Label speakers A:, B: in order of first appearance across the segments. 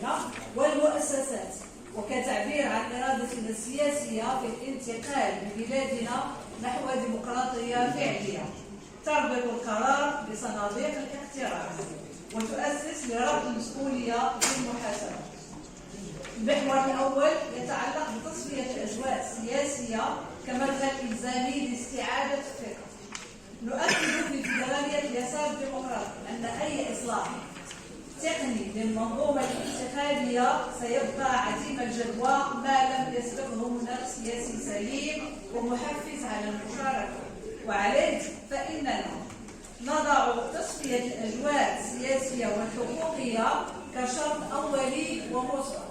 A: المملكة والمؤسسات، وكتعبير عن إرادتنا السياسية في الانتقال ببلادنا نحو ديمقراطية فعلية تربط القرار بصناديق الاقتراع وتؤسس لربط المسؤولية بالمحاسبة. المحور الأول يتعلق بتصفية الأجواء السياسية كمدخل إلزامي لاستعادة الثقة. نؤكد في فيدرالية اليسار الديمقراطي أن أي إصلاح تقني للمنظومة الانتخابية سيبقى عديم الجدوى ما لم يسبقه مناخ سياسي سليم ومحفز على المشاركة، وعليه فإننا نضع تصفية الأجواء السياسية والحقوقية كشرط أولي ومسبق.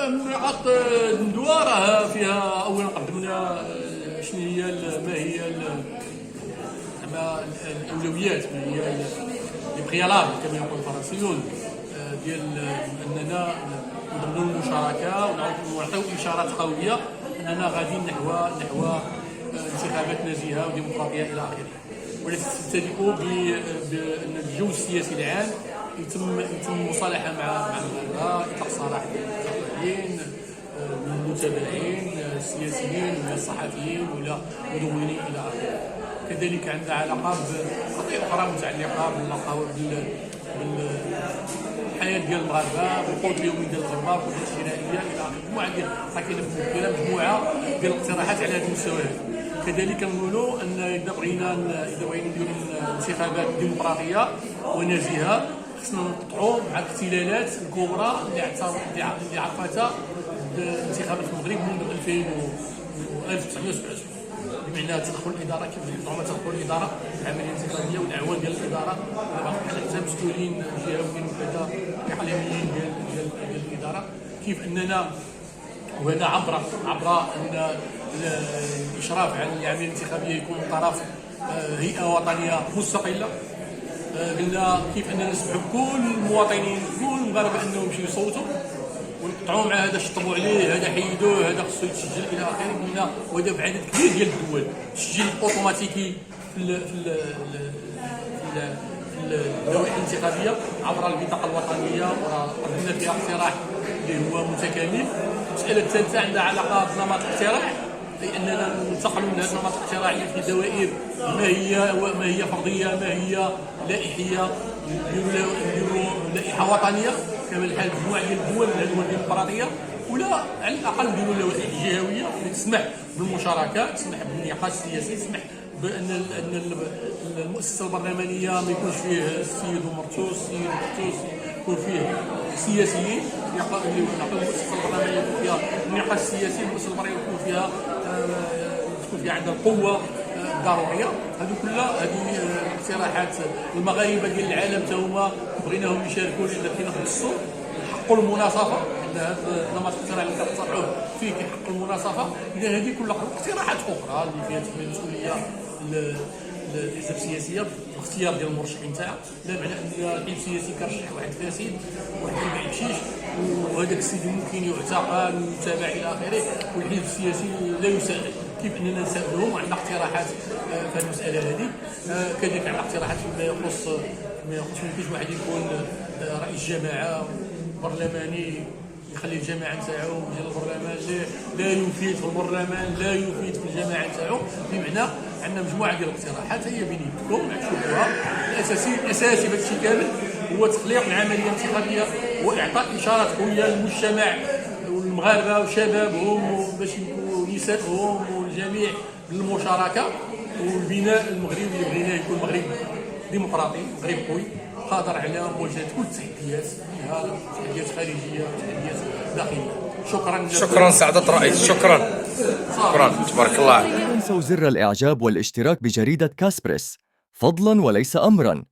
B: نقاط الندوة راه فيها أولا قدمنا شنو هي ما هي الأولويات، ما هي البريالابل كما يقول الفرنسيون، ديال أننا نضمنوا المشاركة ونعطيو إشارات قوية أننا غاديين نحو انتخابات نزيهة وديمقراطية إلى آخره، والتي تبتدئ بأن الجو السياسي العام يتم المصالحة مع المغاربة، إطلاق سراح الصحفيين المتابعين السياسيين ولا الصحفيين ولا مدونين إلى آخره. كذلك عندها علاقة بقضايا أخرى متعلقة بالحياة ديال المغاربة، بالقوت اليومي ديال الغربة، بالقوت الشرائية إلى آخره. مجموعة ديال مجموعة ديال الاقتراحات على هذا المستوى. كذلك نقولوا أن إذا بغينا نديروا انتخابات ديمقراطية ونزيهة خصنا نقطعوا مع الاختلالات الكبرى اللي عرفتها الانتخابات في المغرب منذ 1997، بمعنى تدخل الاداره كيف زعما تدخل الاداره العمليه الانتخابيه والاعوان ديال الاداره حتى مسؤولين جهويين وكذا اقليميين ديال الاداره، كيف اننا وهذا عبر ان الاشراف على العمليه الانتخابيه يكون من طرف هيئه وطنيه مستقله. قلنا كيف اننا نسمحوا بكل المواطنين كل المغاربه انهم يمشيو يصوتوا ونقطعوا مع هذا شطبوا عليه، هذا حيدوه، هذا خصو يتسجل الى اخره. قلنا وهذا في عدد كبير ديال الدول التسجيل اوتوماتيكي في اللوائح الانتخابيه عبر البطاقه الوطنيه، وقدمنا فيها اقتراح اللي هو متكامل. المساله الثالثه عندها علاقه بنمط الاقتراع، اي اننا ننتقلوا من هذا النمط الاقتراعي في دوائر ما هي فرضيه ما هي لائحيه، نديروا لائحه وطنيه كما الحال مجموعه ديال الدول الديمقراطيه، ولا على الاقل نديروا لوائح جهويه اللي تسمح بالمشاركه، تسمح بالنقاش السياسي، تسمح بان المؤسسه البرلمانيه ما يكونش فيه السيد ومرته السيد ومرته، يكون فيه سياسيين نعطيو المؤسسه البرلمانيه يكون فيها النقاش السياسي، المؤسسه البرلمانيه يكون فيها عندها القوه الضروريه. هذه كلها هذه الاقتراحات المغاربه ديال العالم حتى هما بغيناهم يشاركوا، لان كاين خصو حقوا المناصفه، ان هذا نمط الاقتراع اللي كتطرحوه فيه كيحقوا المناصفه. اذا هذه كلها اقتراحات اخرى اللي فيها تحمل المسؤوليه الحزب السياسيه باختيار ديال المرشحين تاعها، لا معنى ان الحزب السياسي كرشح واحد فاسد واحد ما يمشيش وهذاك السيد ممكن يعتقل ويتابع الى اخره والحزب السياسي لا يساعد. كيف اننا نساعدهم وعندنا اقتراحات في المساله هذه. كذلك عندنا اقتراحات فيما يخص ما يمكنش واحد يكون رئيس جماعه برلماني يخلي الجماعه نتاعو ديال البرلمان لا يفيد في البرلمان لا يفيد في الجماعه نتاعو. بمعنى عندنا مجموعه ديال الاقتراحات هي بيناتكم تشوفوها. الاساسي في هذا كامل هو تخليق العمليه الانتخابيه واعطاء اشارات قويه للمجتمع والمغاربه وشبابهم باش يكونوا نسائهم والجميع بالمشاركه، والبناء المغربي اللي بغيناه يكون مغرب ديمقراطي، مغرب قوي قادر على مواجهه كل التحديات، منها تحديات خارجيه وتحديات داخليه.
C: شكرا سعادة الرئيس، شكرا تبارك الله.
D: لا تنسوا زر الإعجاب والاشتراك بجريدة كاسبريس، فضلا وليس أمرا.